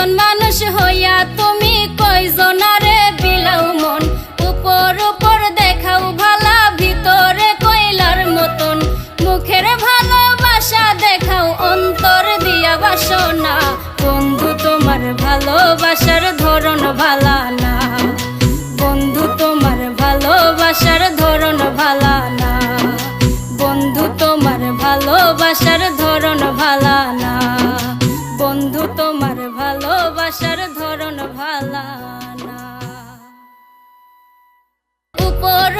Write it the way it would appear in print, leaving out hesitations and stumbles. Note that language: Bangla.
একজন মানুষ হইয়া তুমি কয়জনারে বিলাও মন। উপর উপর দেখাও ভালা, ভিতরে কয়লার মতন। মুখের ভালোবাসা দেখাও, অন্তর দিয়া বাসনা। বন্ধু তোমার ভালোবাসার ধরন ভালা না, বন্ধু তোমার ভালোবাসার ধরন ভালা না, বন্ধু তোমার ভালোবাসার ধরন ভালা না, বন্ধু তোমার ভালোবাসার ধরন ভালা না। উপর